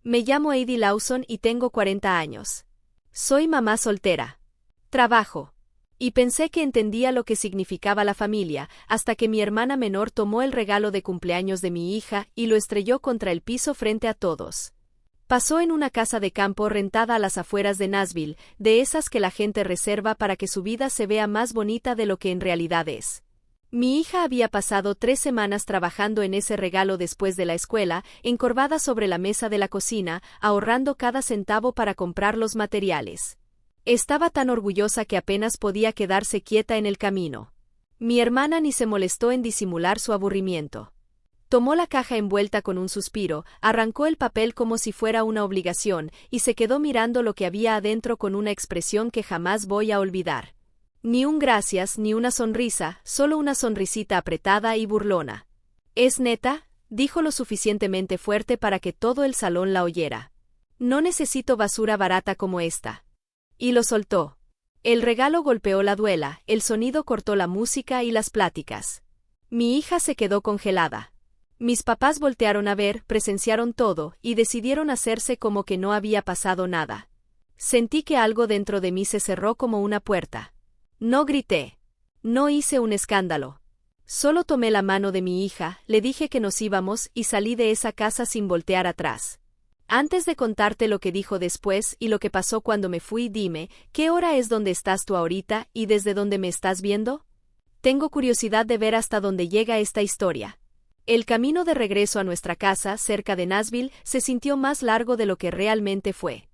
Me llamo Heidi Lawson y tengo 40 años. Soy mamá soltera. Trabajo. Y pensé que entendía lo que significaba la familia, hasta que mi hermana menor tomó el regalo de cumpleaños de mi hija y lo estrelló contra el piso frente a todos. Pasó en una casa de campo rentada a las afueras de Nashville, de esas que la gente reserva para que su vida se vea más bonita de lo que en realidad es. Mi hija había pasado 3 semanas trabajando en ese regalo después de la escuela, encorvada sobre la mesa de la cocina, ahorrando cada centavo para comprar los materiales. Estaba tan orgullosa que apenas podía quedarse quieta en el camino. Mi hermana ni se molestó en disimular su aburrimiento. Tomó la caja envuelta con un suspiro, arrancó el papel como si fuera una obligación, y se quedó mirando lo que había adentro con una expresión que jamás voy a olvidar. Ni un gracias ni una sonrisa, solo una sonrisita apretada y burlona. ¿Es neta?, dijo lo suficientemente fuerte para que todo el salón la oyera. No necesito basura barata como esta. Y lo soltó. El regalo golpeó la duela, el sonido cortó la música y las pláticas. Mi hija se quedó congelada. Mis papás voltearon a ver, presenciaron todo, y decidieron hacerse como que no había pasado nada. Sentí que algo dentro de mí se cerró como una puerta. No grité. No hice un escándalo. Solo tomé la mano de mi hija, le dije que nos íbamos y salí de esa casa sin voltear atrás. Antes de contarte lo que dijo después y lo que pasó cuando me fui, dime, ¿qué hora es donde estás tú ahorita y desde dónde me estás viendo? Tengo curiosidad de ver hasta dónde llega esta historia. El camino de regreso a nuestra casa, cerca de Nashville, se sintió más largo de lo que realmente fue.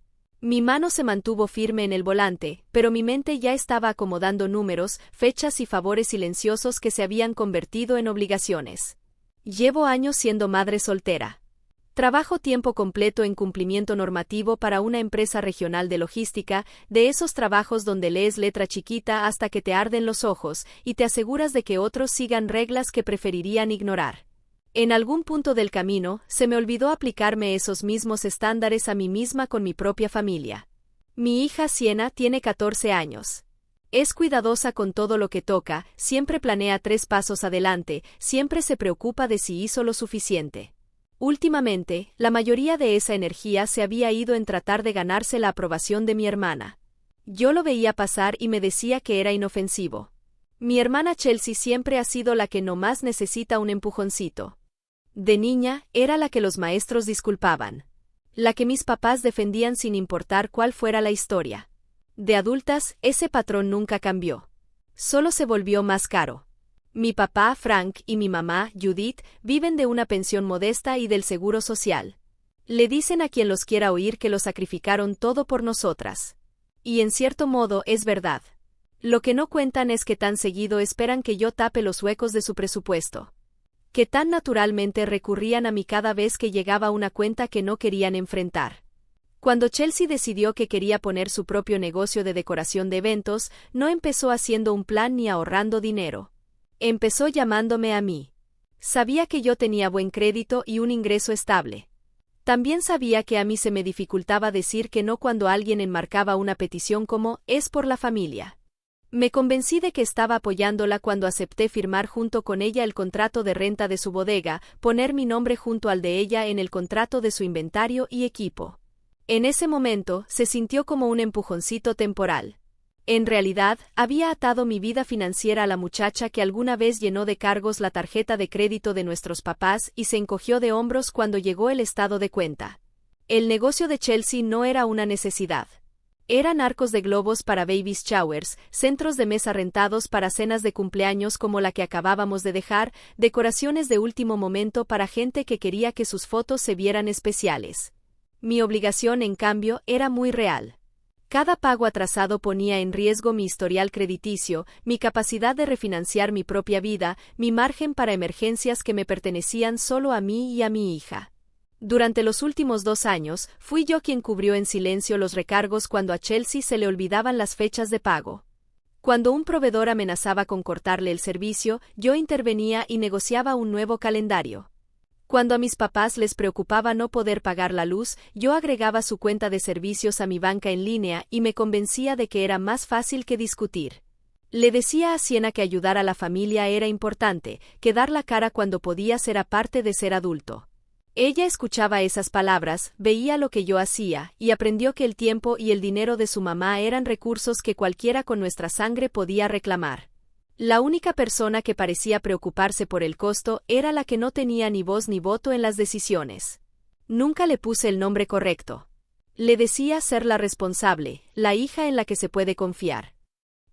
Mi mano se mantuvo firme en el volante, pero mi mente ya estaba acomodando números, fechas y favores silenciosos que se habían convertido en obligaciones. Llevo años siendo madre soltera. Trabajo tiempo completo en cumplimiento normativo para una empresa regional de logística, de esos trabajos donde lees letra chiquita hasta que te arden los ojos y te aseguras de que otros sigan reglas que preferirían ignorar. En algún punto del camino, se me olvidó aplicarme esos mismos estándares a mí misma con mi propia familia. Mi hija Sienna tiene 14 años. Es cuidadosa con todo lo que toca, siempre planea 3 pasos adelante, siempre se preocupa de si hizo lo suficiente. Últimamente, la mayoría de esa energía se había ido en tratar de ganarse la aprobación de mi hermana. Yo lo veía pasar y me decía que era inofensivo. Mi hermana Chelsea siempre ha sido la que no más necesita un empujoncito. De niña, era la que los maestros disculpaban. La que mis papás defendían sin importar cuál fuera la historia. De adultas, ese patrón nunca cambió. Solo se volvió más caro. Mi papá, Frank, y mi mamá, Judith, viven de una pensión modesta y del seguro social. Le dicen a quien los quiera oír que lo sacrificaron todo por nosotras. Y en cierto modo es verdad. Lo que no cuentan es que tan seguido esperan que yo tape los huecos de su presupuesto. Que tan naturalmente recurrían a mí cada vez que llegaba una cuenta que no querían enfrentar. Cuando Chelsea decidió que quería poner su propio negocio de decoración de eventos, no empezó haciendo un plan ni ahorrando dinero. Empezó llamándome a mí. Sabía que yo tenía buen crédito y un ingreso estable. También sabía que a mí se me dificultaba decir que no cuando alguien enmarcaba una petición como «es por la familia». Me convencí de que estaba apoyándola cuando acepté firmar junto con ella el contrato de renta de su bodega, poner mi nombre junto al de ella en el contrato de su inventario y equipo. En ese momento, se sintió como un empujoncito temporal. En realidad, había atado mi vida financiera a la muchacha que alguna vez llenó de cargos la tarjeta de crédito de nuestros papás y se encogió de hombros cuando llegó el estado de cuenta. El negocio de Chelsea no era una necesidad. Eran arcos de globos para baby showers, centros de mesa rentados para cenas de cumpleaños como la que acabábamos de dejar, decoraciones de último momento para gente que quería que sus fotos se vieran especiales. Mi obligación, en cambio, era muy real. Cada pago atrasado ponía en riesgo mi historial crediticio, mi capacidad de refinanciar mi propia vida, mi margen para emergencias que me pertenecían solo a mí y a mi hija. Durante los últimos 2 años, fui yo quien cubrió en silencio los recargos cuando a Chelsea se le olvidaban las fechas de pago. Cuando un proveedor amenazaba con cortarle el servicio, yo intervenía y negociaba un nuevo calendario. Cuando a mis papás les preocupaba no poder pagar la luz, yo agregaba su cuenta de servicios a mi banca en línea y me convencía de que era más fácil que discutir. Le decía a Sienna que ayudar a la familia era importante, que dar la cara cuando podía era parte de ser adulto. Ella escuchaba esas palabras, veía lo que yo hacía, y aprendió que el tiempo y el dinero de su mamá eran recursos que cualquiera con nuestra sangre podía reclamar. La única persona que parecía preocuparse por el costo era la que no tenía ni voz ni voto en las decisiones. Nunca le puse el nombre correcto. Le decía ser la responsable, la hija en la que se puede confiar.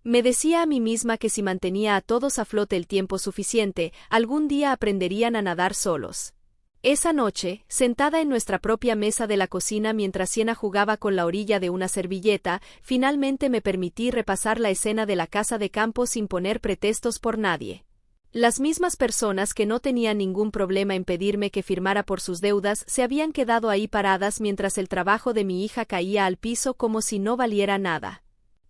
Me decía a mí misma que si mantenía a todos a flote el tiempo suficiente, algún día aprenderían a nadar solos. Esa noche, sentada en nuestra propia mesa de la cocina mientras Siena jugaba con la orilla de una servilleta, finalmente me permití repasar la escena de la casa de campo sin poner pretextos por nadie. Las mismas personas que no tenían ningún problema en pedirme que firmara por sus deudas se habían quedado ahí paradas mientras el trabajo de mi hija caía al piso como si no valiera nada.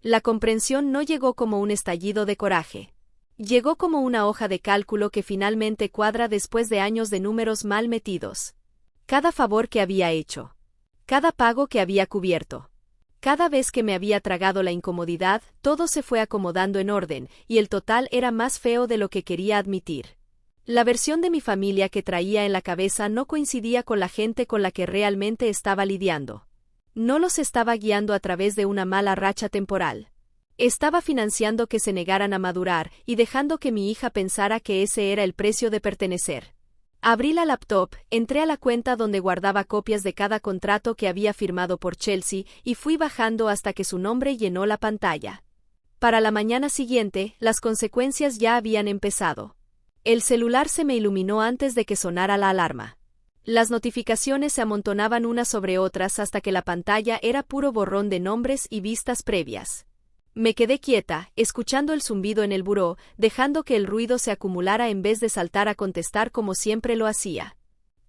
La comprensión no llegó como un estallido de coraje. Llegó como una hoja de cálculo que finalmente cuadra después de años de números mal metidos. Cada favor que había hecho. Cada pago que había cubierto. Cada vez que me había tragado la incomodidad, todo se fue acomodando en orden, y el total era más feo de lo que quería admitir. La versión de mi familia que traía en la cabeza no coincidía con la gente con la que realmente estaba lidiando. No los estaba guiando a través de una mala racha temporal. Estaba financiando que se negaran a madurar y dejando que mi hija pensara que ese era el precio de pertenecer. Abrí la laptop, entré a la cuenta donde guardaba copias de cada contrato que había firmado por Chelsea y fui bajando hasta que su nombre llenó la pantalla. Para la mañana siguiente, las consecuencias ya habían empezado. El celular se me iluminó antes de que sonara la alarma. Las notificaciones se amontonaban unas sobre otras hasta que la pantalla era puro borrón de nombres y vistas previas. Me quedé quieta, escuchando el zumbido en el buró, dejando que el ruido se acumulara en vez de saltar a contestar como siempre lo hacía.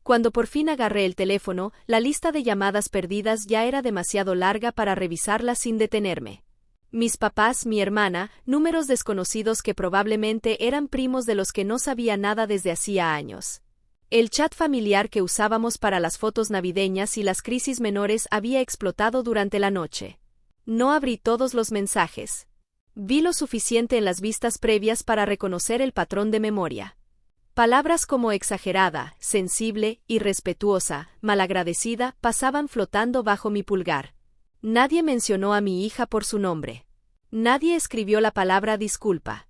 Cuando por fin agarré el teléfono, la lista de llamadas perdidas ya era demasiado larga para revisarla sin detenerme. Mis papás, mi hermana, números desconocidos que probablemente eran primos de los que no sabía nada desde hacía años. El chat familiar que usábamos para las fotos navideñas y las crisis menores había explotado durante la noche. No abrí todos los mensajes. Vi lo suficiente en las vistas previas para reconocer el patrón de memoria. Palabras como exagerada, sensible, irrespetuosa, malagradecida pasaban flotando bajo mi pulgar. Nadie mencionó a mi hija por su nombre. Nadie escribió la palabra disculpa.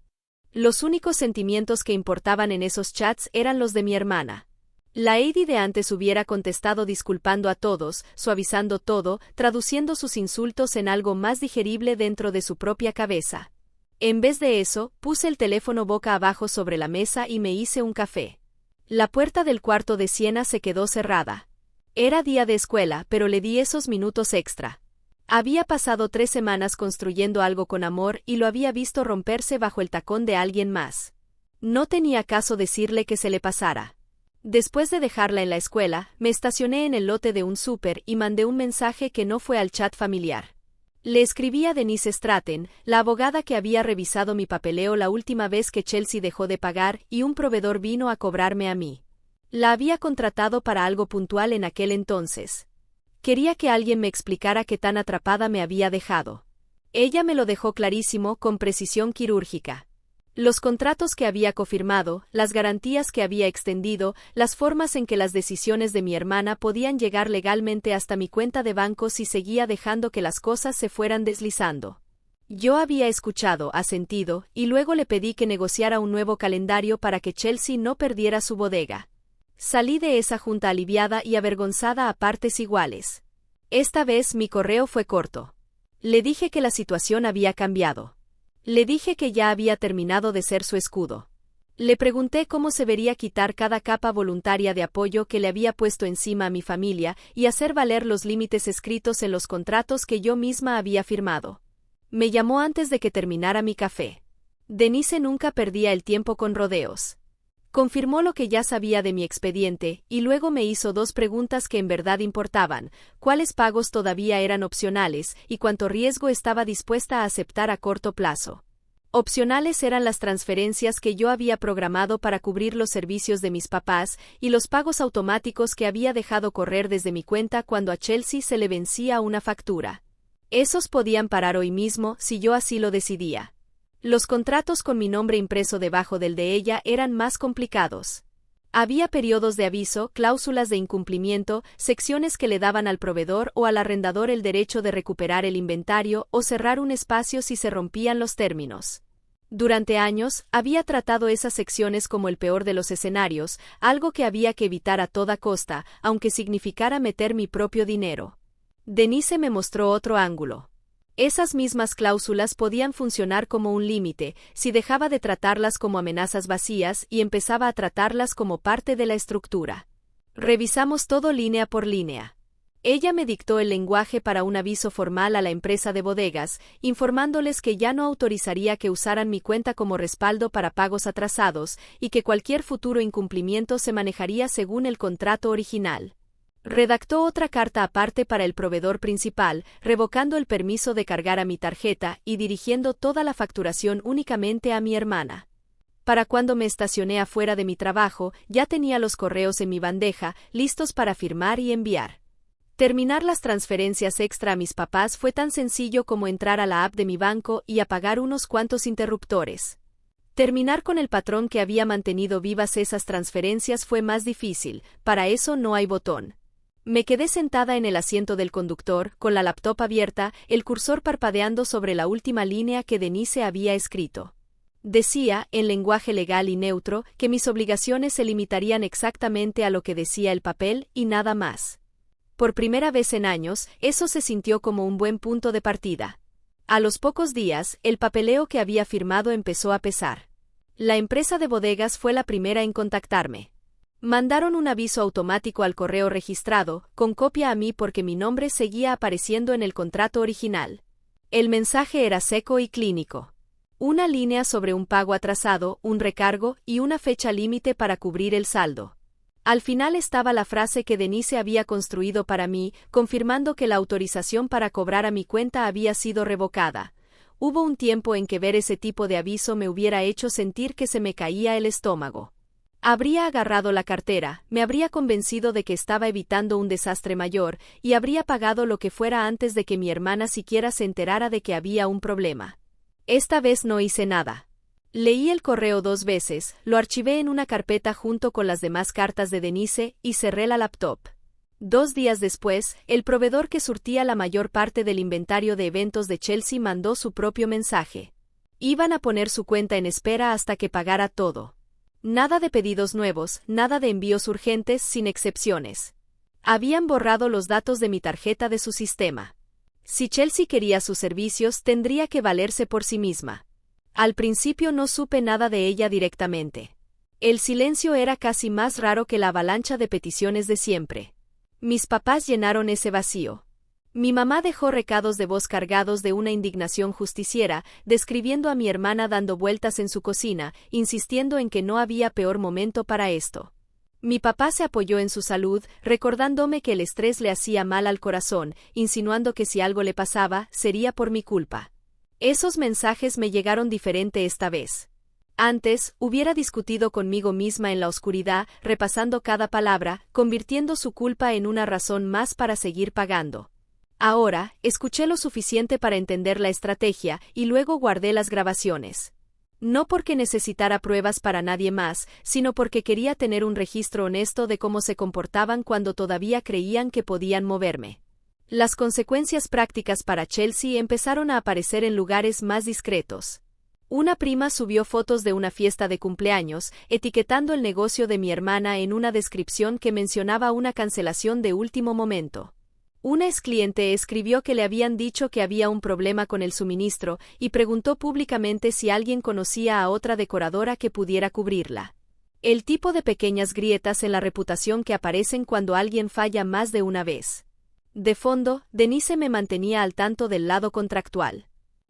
Los únicos sentimientos que importaban en esos chats eran los de mi hermana. La Heidi de antes hubiera contestado disculpando a todos, suavizando todo, traduciendo sus insultos en algo más digerible dentro de su propia cabeza. En vez de eso, puse el teléfono boca abajo sobre la mesa y me hice un café. La puerta del cuarto de Siena se quedó cerrada. Era día de escuela, pero le di esos minutos extra. Había pasado 3 semanas construyendo algo con amor y lo había visto romperse bajo el tacón de alguien más. No tenía caso decirle que se le pasara. Después de dejarla en la escuela, me estacioné en el lote de un súper y mandé un mensaje que no fue al chat familiar. Le escribí a Denise Stratton, la abogada que había revisado mi papeleo la última vez que Chelsea dejó de pagar y un proveedor vino a cobrarme a mí. La había contratado para algo puntual en aquel entonces. Quería que alguien me explicara qué tan atrapada me había dejado. Ella me lo dejó clarísimo con precisión quirúrgica. Los contratos que había cofirmado, las garantías que había extendido, las formas en que las decisiones de mi hermana podían llegar legalmente hasta mi cuenta de banco si seguía dejando que las cosas se fueran deslizando. Yo había escuchado, asentido, y luego le pedí que negociara un nuevo calendario para que Chelsea no perdiera su bodega. Salí de esa junta aliviada y avergonzada a partes iguales. Esta vez mi correo fue corto. Le dije que la situación había cambiado. Le dije que ya había terminado de ser su escudo. Le pregunté cómo se vería quitar cada capa voluntaria de apoyo que le había puesto encima a mi familia y hacer valer los límites escritos en los contratos que yo misma había firmado. Me llamó antes de que terminara mi café. Denise nunca perdía el tiempo con rodeos. Confirmó lo que ya sabía de mi expediente y luego me hizo 2 preguntas que en verdad importaban: cuáles pagos todavía eran opcionales y cuánto riesgo estaba dispuesta a aceptar a corto plazo. Opcionales eran las transferencias que yo había programado para cubrir los servicios de mis papás y los pagos automáticos que había dejado correr desde mi cuenta cuando a Chelsea se le vencía una factura. Esos podían parar hoy mismo si yo así lo decidía. Los contratos con mi nombre impreso debajo del de ella eran más complicados. Había periodos de aviso, cláusulas de incumplimiento, secciones que le daban al proveedor o al arrendador el derecho de recuperar el inventario o cerrar un espacio si se rompían los términos. Durante años, había tratado esas secciones como el peor de los escenarios, algo que había que evitar a toda costa, aunque significara meter mi propio dinero. Denise me mostró otro ángulo. Esas mismas cláusulas podían funcionar como un límite, si dejaba de tratarlas como amenazas vacías y empezaba a tratarlas como parte de la estructura. Revisamos todo línea por línea. Ella me dictó el lenguaje para un aviso formal a la empresa de bodegas, informándoles que ya no autorizaría que usaran mi cuenta como respaldo para pagos atrasados y que cualquier futuro incumplimiento se manejaría según el contrato original. Redactó otra carta aparte para el proveedor principal, revocando el permiso de cargar a mi tarjeta y dirigiendo toda la facturación únicamente a mi hermana. Para cuando me estacioné afuera de mi trabajo, ya tenía los correos en mi bandeja, listos para firmar y enviar. Terminar las transferencias extra a mis papás fue tan sencillo como entrar a la app de mi banco y apagar unos cuantos interruptores. Terminar con el patrón que había mantenido vivas esas transferencias fue más difícil, para eso no hay botón. Me quedé sentada en el asiento del conductor, con la laptop abierta, el cursor parpadeando sobre la última línea que Denise había escrito. Decía, en lenguaje legal y neutro, que mis obligaciones se limitarían exactamente a lo que decía el papel y nada más. Por primera vez en años, eso se sintió como un buen punto de partida. A los pocos días, el papeleo que había firmado empezó a pesar. La empresa de bodegas fue la primera en contactarme. Mandaron un aviso automático al correo registrado, con copia a mí porque mi nombre seguía apareciendo en el contrato original. El mensaje era seco y clínico. Una línea sobre un pago atrasado, un recargo y una fecha límite para cubrir el saldo. Al final estaba la frase que Denise había construido para mí, confirmando que la autorización para cobrar a mi cuenta había sido revocada. Hubo un tiempo en que ver ese tipo de aviso me hubiera hecho sentir que se me caía el estómago. Habría agarrado la cartera, me habría convencido de que estaba evitando un desastre mayor, y habría pagado lo que fuera antes de que mi hermana siquiera se enterara de que había un problema. Esta vez no hice nada. Leí el correo 2 veces, lo archivé en una carpeta junto con las demás cartas de Denise y cerré la laptop. 2 días después, el proveedor que surtía la mayor parte del inventario de eventos de Chelsea mandó su propio mensaje. Iban a poner su cuenta en espera hasta que pagara todo. Nada de pedidos nuevos, nada de envíos urgentes sin excepciones. Habían borrado los datos de mi tarjeta de su sistema. Si Chelsea quería sus servicios, tendría que valerse por sí misma. Al principio no supe nada de ella directamente. El silencio era casi más raro que la avalancha de peticiones de siempre. Mis papás llenaron ese vacío. Mi mamá dejó recados de voz cargados de una indignación justiciera, describiendo a mi hermana dando vueltas en su cocina, insistiendo en que no había peor momento para esto. Mi papá se apoyó en su salud, recordándome que el estrés le hacía mal al corazón, insinuando que si algo le pasaba, sería por mi culpa. Esos mensajes me llegaron diferente esta vez. Antes, hubiera discutido conmigo misma en la oscuridad, repasando cada palabra, convirtiendo su culpa en una razón más para seguir pagando. Ahora, escuché lo suficiente para entender la estrategia y luego guardé las grabaciones. No porque necesitara pruebas para nadie más, sino porque quería tener un registro honesto de cómo se comportaban cuando todavía creían que podían moverme. Las consecuencias prácticas para Chelsea empezaron a aparecer en lugares más discretos. Una prima subió fotos de una fiesta de cumpleaños, etiquetando el negocio de mi hermana en una descripción que mencionaba una cancelación de último momento. Una excliente escribió que le habían dicho que había un problema con el suministro y preguntó públicamente si alguien conocía a otra decoradora que pudiera cubrirla. El tipo de pequeñas grietas en la reputación que aparecen cuando alguien falla más de una vez. De fondo, Denise me mantenía al tanto del lado contractual.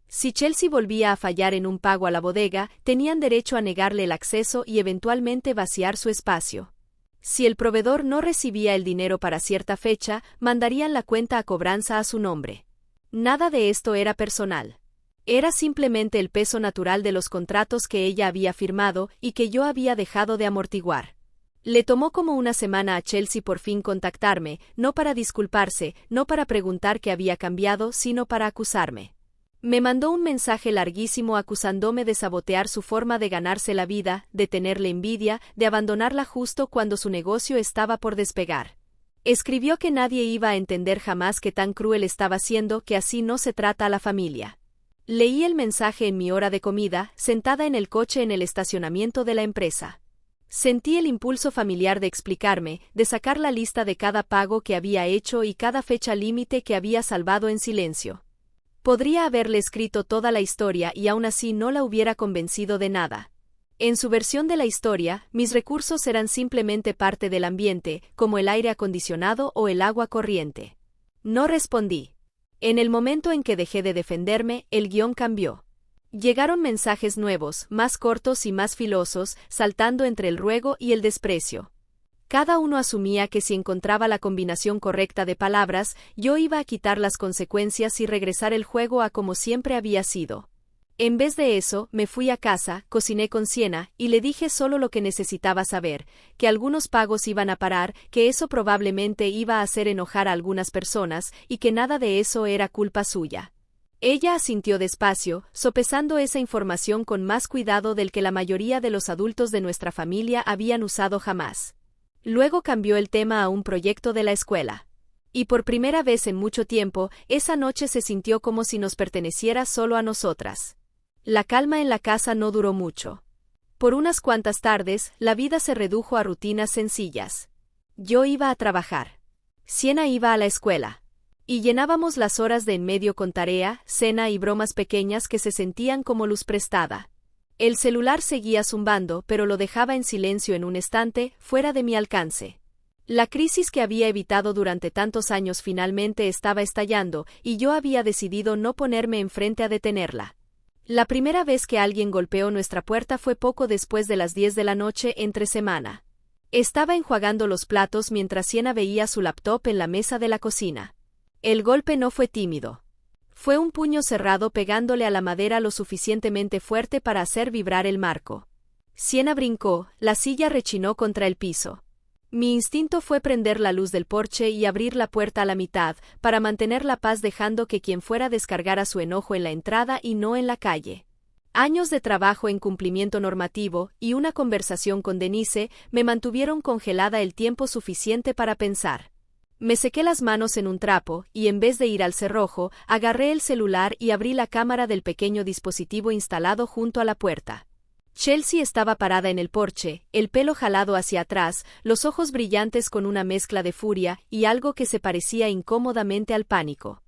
Si Chelsea volvía a fallar en un pago a la bodega, tenían derecho a negarle el acceso y eventualmente vaciar su espacio. Si el proveedor no recibía el dinero para cierta fecha, mandarían la cuenta a cobranza a su nombre. Nada de esto era personal. Era simplemente el peso natural de los contratos que ella había firmado y que yo había dejado de amortiguar. Le tomó como una semana a Chelsea por fin contactarme, no para disculparse, no para preguntar qué había cambiado, sino para acusarme. Me mandó un mensaje larguísimo acusándome de sabotear su forma de ganarse la vida, de tenerle envidia, de abandonarla justo cuando su negocio estaba por despegar. Escribió que nadie iba a entender jamás qué tan cruel estaba siendo, que así no se trata a la familia. Leí el mensaje en mi hora de comida, sentada en el coche en el estacionamiento de la empresa. Sentí el impulso familiar de explicarme, de sacar la lista de cada pago que había hecho y cada fecha límite que había salvado en silencio. Podría haberle escrito toda la historia y aún así no la hubiera convencido de nada. En su versión de la historia, mis recursos eran simplemente parte del ambiente, como el aire acondicionado o el agua corriente. No respondí. En el momento en que dejé de defenderme, el guión cambió. Llegaron mensajes nuevos, más cortos y más filosos, saltando entre el ruego y el desprecio. Cada uno asumía que si encontraba la combinación correcta de palabras, yo iba a quitar las consecuencias y regresar el juego a como siempre había sido. En vez de eso, me fui a casa, cociné con Siena, y le dije solo lo que necesitaba saber, que algunos pagos iban a parar, que eso probablemente iba a hacer enojar a algunas personas, y que nada de eso era culpa suya. Ella asintió despacio, sopesando esa información con más cuidado del que la mayoría de los adultos de nuestra familia habían usado jamás. Luego cambió el tema a un proyecto de la escuela. Y por primera vez en mucho tiempo, esa noche se sintió como si nos perteneciera solo a nosotras. La calma en la casa no duró mucho. Por unas cuantas tardes, la vida se redujo a rutinas sencillas. Yo iba a trabajar. Siena iba a la escuela. Y llenábamos las horas de en medio con tarea, cena y bromas pequeñas que se sentían como luz prestada. El celular seguía zumbando, pero lo dejaba en silencio en un estante, fuera de mi alcance. La crisis que había evitado durante tantos años finalmente estaba estallando, y yo había decidido no ponerme enfrente a detenerla. La primera vez que alguien golpeó nuestra puerta fue poco después de las 10 de la noche entre semana. Estaba enjuagando los platos mientras Siena veía su laptop en la mesa de la cocina. El golpe no fue tímido. Fue un puño cerrado pegándole a la madera lo suficientemente fuerte para hacer vibrar el marco. Siena brincó, la silla rechinó contra el piso. Mi instinto fue prender la luz del porche y abrir la puerta a la mitad, para mantener la paz dejando que quien fuera descargara su enojo en la entrada y no en la calle. Años de trabajo en cumplimiento normativo y una conversación con Denise me mantuvieron congelada el tiempo suficiente para pensar. Me sequé las manos en un trapo y en vez de ir al cerrojo, agarré el celular y abrí la cámara del pequeño dispositivo instalado junto a la puerta. Chelsea estaba parada en el porche, el pelo jalado hacia atrás, los ojos brillantes con una mezcla de furia y algo que se parecía incómodamente al pánico.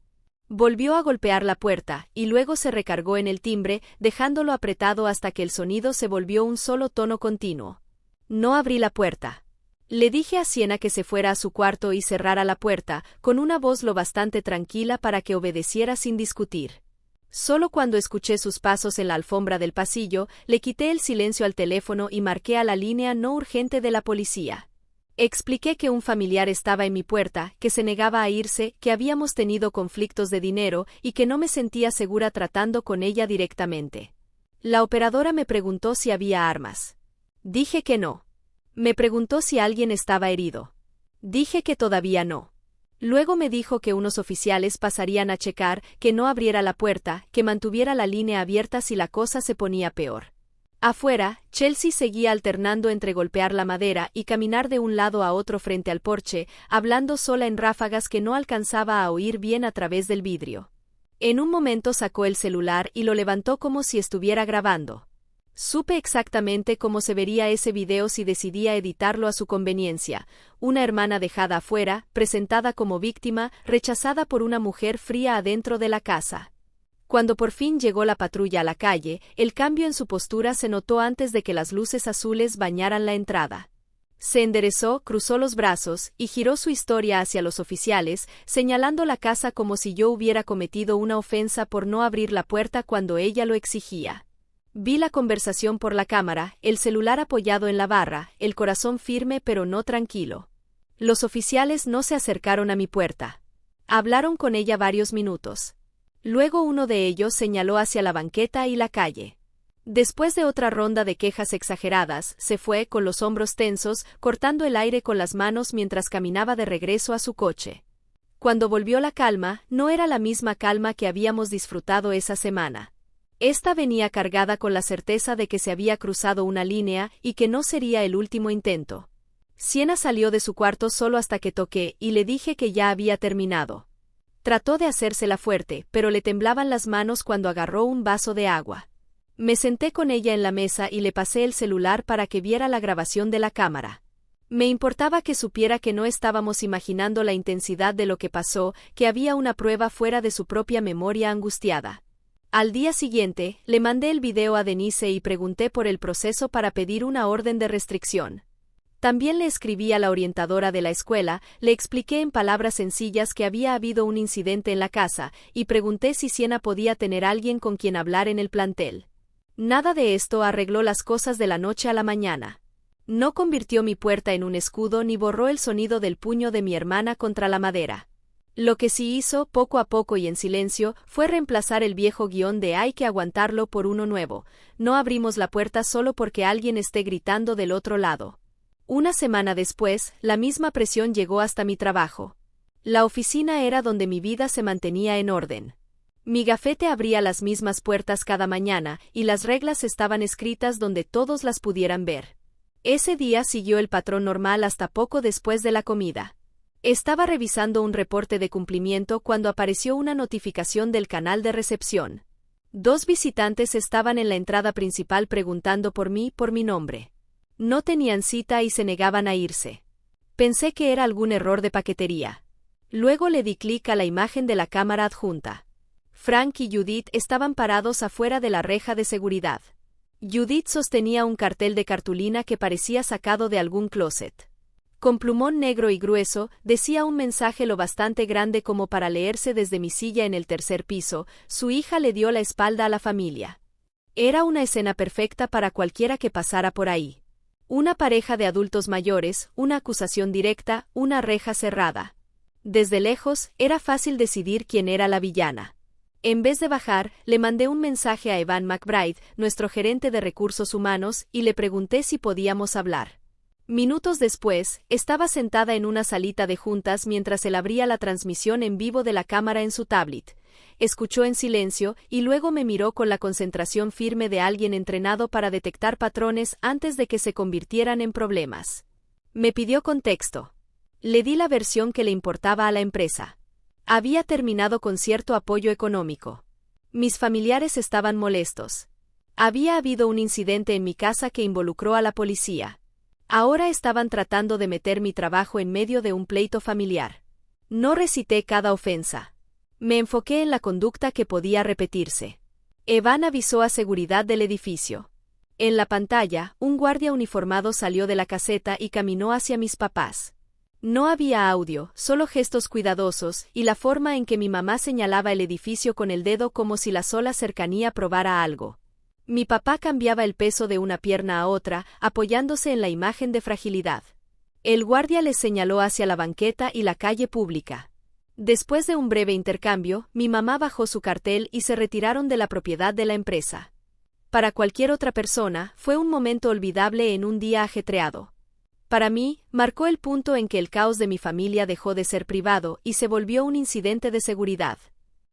Volvió a golpear la puerta y luego se recargó en el timbre, dejándolo apretado hasta que el sonido se volvió un solo tono continuo. No abrí la puerta. Le dije a Siena que se fuera a su cuarto y cerrara la puerta, con una voz lo bastante tranquila para que obedeciera sin discutir. Solo cuando escuché sus pasos en la alfombra del pasillo, le quité el silencio al teléfono y marqué a la línea no urgente de la policía. Expliqué que un familiar estaba en mi puerta, que se negaba a irse, que habíamos tenido conflictos de dinero y que no me sentía segura tratando con ella directamente. La operadora me preguntó si había armas. Dije que no. Me preguntó si alguien estaba herido. Dije que todavía no. Luego me dijo que unos oficiales pasarían a checar, que no abriera la puerta, que mantuviera la línea abierta si la cosa se ponía peor. Afuera, Chelsea seguía alternando entre golpear la madera y caminar de un lado a otro frente al porche, hablando sola en ráfagas que no alcanzaba a oír bien a través del vidrio. En un momento sacó el celular y lo levantó como si estuviera grabando. Supe exactamente cómo se vería ese video si decidía editarlo a su conveniencia. Una hermana dejada afuera, presentada como víctima, rechazada por una mujer fría adentro de la casa. Cuando por fin llegó la patrulla a la calle, el cambio en su postura se notó antes de que las luces azules bañaran la entrada. Se enderezó, cruzó los brazos y giró su historia hacia los oficiales, señalando la casa como si yo hubiera cometido una ofensa por no abrir la puerta cuando ella lo exigía. Vi la conversación por la cámara, el celular apoyado en la barra, el corazón firme pero no tranquilo. Los oficiales no se acercaron a mi puerta. Hablaron con ella varios minutos. Luego uno de ellos señaló hacia la banqueta y la calle. Después de otra ronda de quejas exageradas, se fue con los hombros tensos, cortando el aire con las manos mientras caminaba de regreso a su coche. Cuando volvió la calma, no era la misma calma que habíamos disfrutado esa semana. Esta venía cargada con la certeza de que se había cruzado una línea y que no sería el último intento. Siena salió de su cuarto solo hasta que toqué y le dije que ya había terminado. Trató de hacérsela fuerte, pero le temblaban las manos cuando agarró un vaso de agua. Me senté con ella en la mesa y le pasé el celular para que viera la grabación de la cámara. Me importaba que supiera que no estábamos imaginando la intensidad de lo que pasó, que había una prueba fuera de su propia memoria angustiada. Al día siguiente, le mandé el video a Denise y pregunté por el proceso para pedir una orden de restricción. También le escribí a la orientadora de la escuela, le expliqué en palabras sencillas que había habido un incidente en la casa, y pregunté si Siena podía tener alguien con quien hablar en el plantel. Nada de esto arregló las cosas de la noche a la mañana. No convirtió mi puerta en un escudo ni borró el sonido del puño de mi hermana contra la madera. Lo que sí hizo, poco a poco y en silencio, fue reemplazar el viejo guión de hay que aguantarlo por uno nuevo. No abrimos la puerta solo porque alguien esté gritando del otro lado. Una semana después, la misma presión llegó hasta mi trabajo. La oficina era donde mi vida se mantenía en orden. Mi gafete abría las mismas puertas cada mañana y las reglas estaban escritas donde todos las pudieran ver. Ese día siguió el patrón normal hasta poco después de la comida. Estaba revisando un reporte de cumplimiento cuando apareció una notificación del canal de recepción. 2 visitantes estaban en la entrada principal preguntando por mi nombre. No tenían cita y se negaban a irse. Pensé que era algún error de paquetería. Luego le di clic a la imagen de la cámara adjunta. Frank y Judith estaban parados afuera de la reja de seguridad. Judith sostenía un cartel de cartulina que parecía sacado de algún closet. Con plumón negro y grueso, decía un mensaje lo bastante grande como para leerse desde mi silla en el 3er piso: su hija le dio la espalda a la familia. Era una escena perfecta para cualquiera que pasara por ahí. Una pareja de adultos mayores, una acusación directa, una reja cerrada. Desde lejos, era fácil decidir quién era la villana. En vez de bajar, le mandé un mensaje a Evan McBride, nuestro gerente de recursos humanos, y le pregunté si podíamos hablar. Minutos después, estaba sentada en una salita de juntas mientras él abría la transmisión en vivo de la cámara en su tablet. Escuchó en silencio y luego me miró con la concentración firme de alguien entrenado para detectar patrones antes de que se convirtieran en problemas. Me pidió contexto. Le di la versión que le importaba a la empresa. Había terminado con cierto apoyo económico. Mis familiares estaban molestos. Había habido un incidente en mi casa que involucró a la policía. Ahora estaban tratando de meter mi trabajo en medio de un pleito familiar. No recité cada ofensa. Me enfoqué en la conducta que podía repetirse. Evan avisó a seguridad del edificio. En la pantalla, un guardia uniformado salió de la caseta y caminó hacia mis papás. No había audio, solo gestos cuidadosos y la forma en que mi mamá señalaba el edificio con el dedo como si la sola cercanía probara algo. Mi papá cambiaba el peso de una pierna a otra, apoyándose en la imagen de fragilidad. El guardia les señaló hacia la banqueta y la calle pública. Después de un breve intercambio, mi mamá bajó su cartel y se retiraron de la propiedad de la empresa. Para cualquier otra persona, fue un momento olvidable en un día ajetreado. Para mí, marcó el punto en que el caos de mi familia dejó de ser privado y se volvió un incidente de seguridad.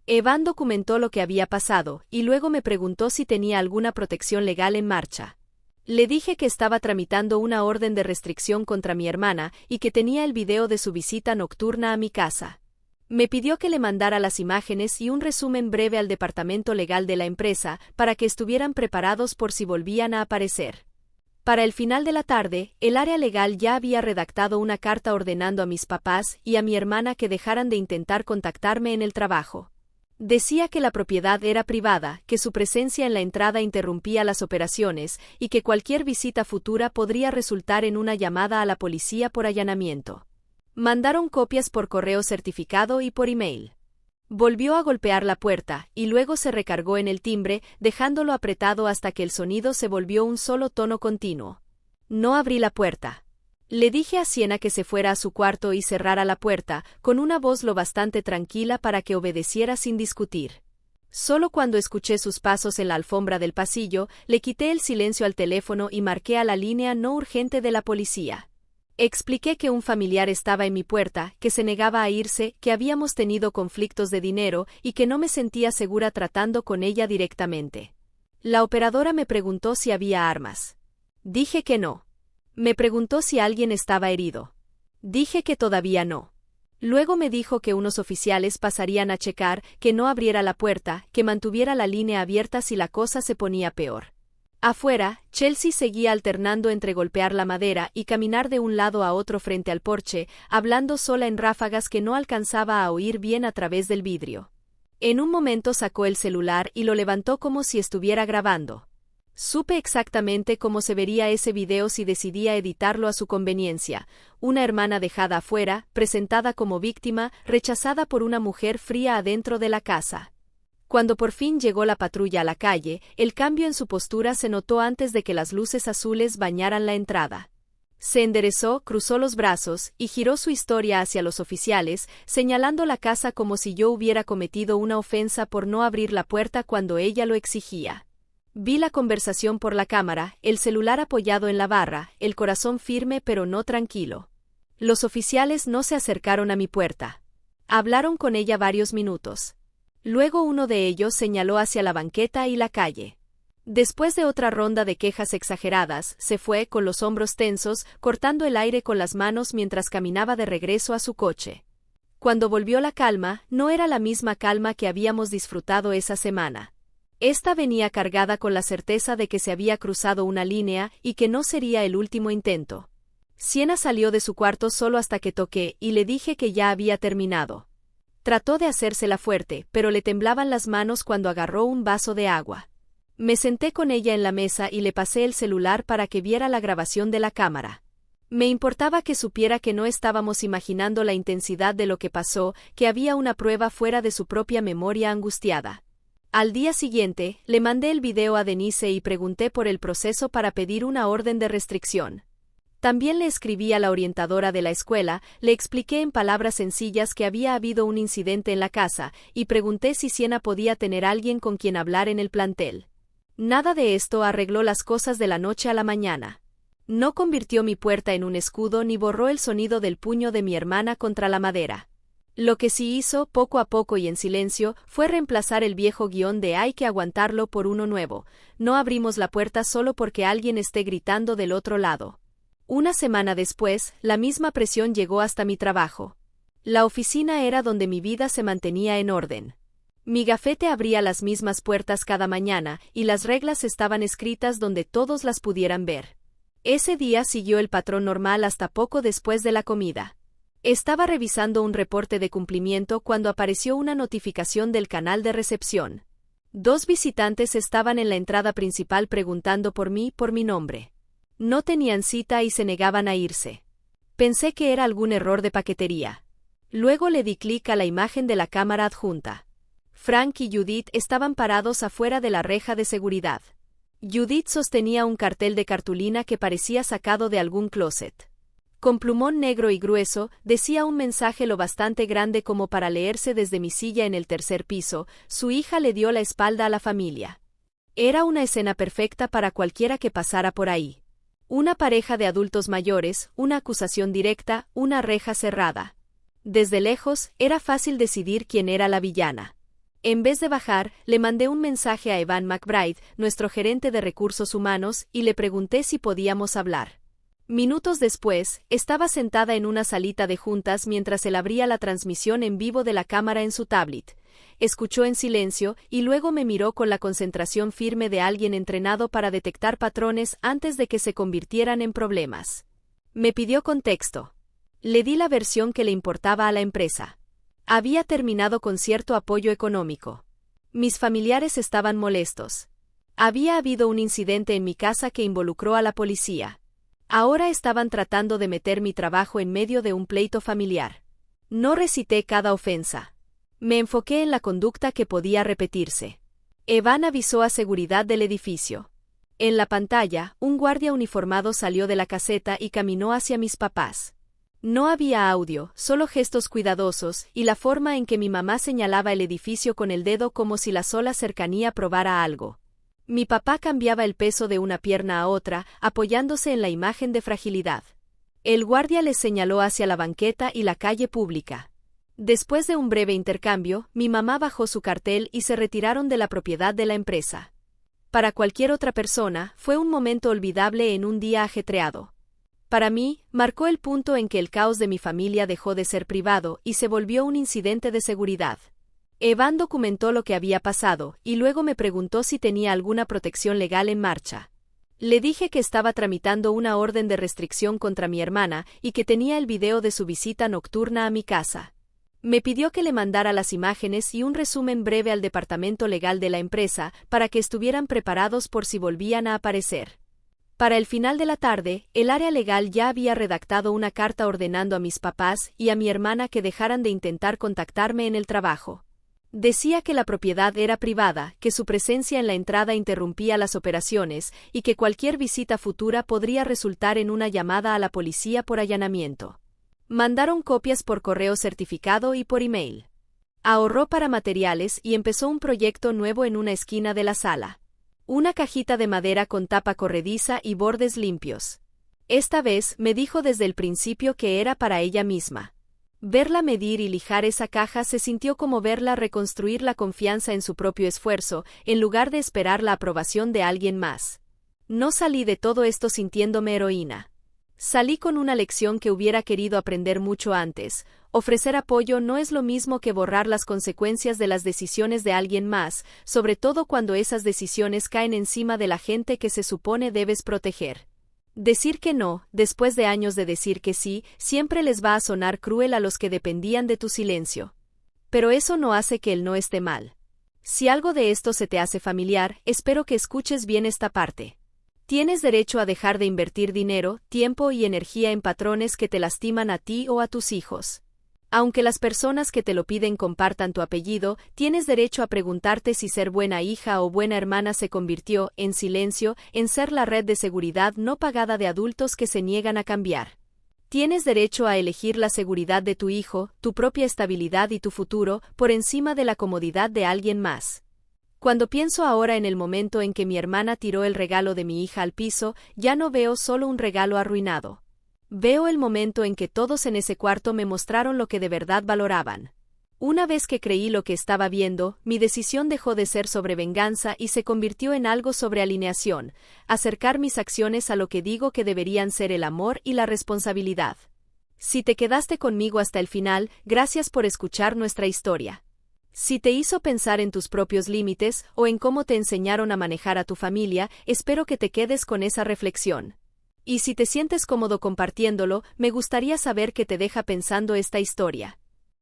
Evan documentó lo que había pasado y luego me preguntó si tenía alguna protección legal en marcha. Le dije que estaba tramitando una orden de restricción contra mi hermana y que tenía el video de su visita nocturna a mi casa. Me pidió que le mandara las imágenes y un resumen breve al departamento legal de la empresa para que estuvieran preparados por si volvían a aparecer. Para el final de la tarde, el área legal ya había redactado una carta ordenando a mis papás y a mi hermana que dejaran de intentar contactarme en el trabajo. Decía que la propiedad era privada, que su presencia en la entrada interrumpía las operaciones y que cualquier visita futura podría resultar en una llamada a la policía por allanamiento. Mandaron copias por correo certificado y por email. Volvió a golpear la puerta y luego se recargó en el timbre, dejándolo apretado hasta que el sonido se volvió un solo tono continuo. No abrí la puerta. Le dije a Siena que se fuera a su cuarto y cerrara la puerta, con una voz lo bastante tranquila para que obedeciera sin discutir. Solo cuando escuché sus pasos en la alfombra del pasillo, le quité el silencio al teléfono y marqué a la línea no urgente de la policía. Expliqué que un familiar estaba en mi puerta, que se negaba a irse, que habíamos tenido conflictos de dinero y que no me sentía segura tratando con ella directamente. La operadora me preguntó si había armas. Dije que no. Me preguntó si alguien estaba herido. Dije que todavía no. Luego me dijo que unos oficiales pasarían a checar, que no abriera la puerta, que mantuviera la línea abierta si la cosa se ponía peor. Afuera, Chelsea seguía alternando entre golpear la madera y caminar de un lado a otro frente al porche, hablando sola en ráfagas que no alcanzaba a oír bien a través del vidrio. En un momento sacó el celular y lo levantó como si estuviera grabando. Supe exactamente cómo se vería ese video si decidía editarlo a su conveniencia: una hermana dejada afuera, presentada como víctima, rechazada por una mujer fría adentro de la casa. Cuando por fin llegó la patrulla a la calle, el cambio en su postura se notó antes de que las luces azules bañaran la entrada. Se enderezó, cruzó los brazos y giró su historia hacia los oficiales, señalando la casa como si yo hubiera cometido una ofensa por no abrir la puerta cuando ella lo exigía. Vi la conversación por la cámara, el celular apoyado en la barra, el corazón firme pero no tranquilo. Los oficiales no se acercaron a mi puerta. Hablaron con ella varios minutos. Luego uno de ellos señaló hacia la banqueta y la calle. Después de otra ronda de quejas exageradas, se fue con los hombros tensos, cortando el aire con las manos mientras caminaba de regreso a su coche. Cuando volvió la calma, no era la misma calma que habíamos disfrutado esa semana. Esta venía cargada con la certeza de que se había cruzado una línea y que no sería el último intento. Sienna salió de su cuarto solo hasta que toqué y le dije que ya había terminado. Trató de hacérsela fuerte, pero le temblaban las manos cuando agarró un vaso de agua. Me senté con ella en la mesa y le pasé el celular para que viera la grabación de la cámara. Me importaba que supiera que no estábamos imaginando la intensidad de lo que pasó, que había una prueba fuera de su propia memoria angustiada. Al día siguiente, le mandé el video a Denise y pregunté por el proceso para pedir una orden de restricción. También le escribí a la orientadora de la escuela, le expliqué en palabras sencillas que había habido un incidente en la casa, y pregunté si Sienna podía tener alguien con quien hablar en el plantel. Nada de esto arregló las cosas de la noche a la mañana. No convirtió mi puerta en un escudo ni borró el sonido del puño de mi hermana contra la madera. Lo que sí hizo, poco a poco y en silencio, fue reemplazar el viejo guión de "hay que aguantarlo" por uno nuevo: no abrimos la puerta solo porque alguien esté gritando del otro lado. Una semana después, la misma presión llegó hasta mi trabajo. La oficina era donde mi vida se mantenía en orden. Mi gafete abría las mismas puertas cada mañana, y las reglas estaban escritas donde todos las pudieran ver. Ese día siguió el patrón normal hasta poco después de la comida. Estaba revisando un reporte de cumplimiento cuando apareció una notificación del canal de recepción. 2 visitantes estaban en la entrada principal preguntando por mi nombre. No tenían cita y se negaban a irse. Pensé que era algún error de paquetería. Luego le di clic a la imagen de la cámara adjunta. Frank y Judith estaban parados afuera de la reja de seguridad. Judith sostenía un cartel de cartulina que parecía sacado de algún closet. Con plumón negro y grueso, decía un mensaje lo bastante grande como para leerse desde mi silla en el tercer piso: su hija le dio la espalda a la familia. Era una escena perfecta para cualquiera que pasara por ahí. Una pareja de adultos mayores, una acusación directa, una reja cerrada. Desde lejos, era fácil decidir quién era la villana. En vez de bajar, le mandé un mensaje a Evan McBride, nuestro gerente de recursos humanos, y le pregunté si podíamos hablar. Minutos después, estaba sentada en una salita de juntas mientras él abría la transmisión en vivo de la cámara en su tablet. Escuchó en silencio y luego me miró con la concentración firme de alguien entrenado para detectar patrones antes de que se convirtieran en problemas. Me pidió contexto. Le di la versión que le importaba a la empresa. Había terminado con cierto apoyo económico. Mis familiares estaban molestos. Había habido un incidente en mi casa que involucró a la policía. Ahora estaban tratando de meter mi trabajo en medio de un pleito familiar. No recité cada ofensa. Me enfoqué en la conducta que podía repetirse. Evan avisó a seguridad del edificio. En la pantalla, un guardia uniformado salió de la caseta y caminó hacia mis papás. No había audio, solo gestos cuidadosos y la forma en que mi mamá señalaba el edificio con el dedo como si la sola cercanía probara algo. Mi papá cambiaba el peso de una pierna a otra, apoyándose en la imagen de fragilidad. El guardia les señaló hacia la banqueta y la calle pública. Después de un breve intercambio, mi mamá bajó su cartel y se retiraron de la propiedad de la empresa. Para cualquier otra persona, fue un momento olvidable en un día ajetreado. Para mí, marcó el punto en que el caos de mi familia dejó de ser privado y se volvió un incidente de seguridad. Evan documentó lo que había pasado y luego me preguntó si tenía alguna protección legal en marcha. Le dije que estaba tramitando una orden de restricción contra mi hermana y que tenía el video de su visita nocturna a mi casa. Me pidió que le mandara las imágenes y un resumen breve al departamento legal de la empresa para que estuvieran preparados por si volvían a aparecer. Para el final de la tarde, el área legal ya había redactado una carta ordenando a mis papás y a mi hermana que dejaran de intentar contactarme en el trabajo. Decía que la propiedad era privada, que su presencia en la entrada interrumpía las operaciones y que cualquier visita futura podría resultar en una llamada a la policía por allanamiento. Mandaron copias por correo certificado y por email. Ahorró para materiales y empezó un proyecto nuevo en una esquina de la sala. Una cajita de madera con tapa corrediza y bordes limpios. Esta vez me dijo desde el principio que era para ella misma. Verla medir y lijar esa caja se sintió como verla reconstruir la confianza en su propio esfuerzo, en lugar de esperar la aprobación de alguien más. No salí de todo esto sintiéndome heroína. Salí con una lección que hubiera querido aprender mucho antes. Ofrecer apoyo no es lo mismo que borrar las consecuencias de las decisiones de alguien más, sobre todo cuando esas decisiones caen encima de la gente que se supone debes proteger. Decir que no, después de años de decir que sí, siempre les va a sonar cruel a los que dependían de tu silencio. Pero eso no hace que el no esté mal. Si algo de esto se te hace familiar, espero que escuches bien esta parte. Tienes derecho a dejar de invertir dinero, tiempo y energía en patrones que te lastiman a ti o a tus hijos. Aunque las personas que te lo piden compartan tu apellido, tienes derecho a preguntarte si ser buena hija o buena hermana se convirtió, en silencio, en ser la red de seguridad no pagada de adultos que se niegan a cambiar. Tienes derecho a elegir la seguridad de tu hijo, tu propia estabilidad y tu futuro, por encima de la comodidad de alguien más. Cuando pienso ahora en el momento en que mi hermana tiró el regalo de mi hija al piso, ya no veo solo un regalo arruinado. Veo el momento en que todos en ese cuarto me mostraron lo que de verdad valoraban. Una vez que creí lo que estaba viendo, mi decisión dejó de ser sobre venganza y se convirtió en algo sobre alineación, acercar mis acciones a lo que digo que deberían ser el amor y la responsabilidad. Si te quedaste conmigo hasta el final, gracias por escuchar nuestra historia. Si te hizo pensar en tus propios límites o en cómo te enseñaron a manejar a tu familia, espero que te quedes con esa reflexión. Y si te sientes cómodo compartiéndolo, me gustaría saber qué te deja pensando esta historia.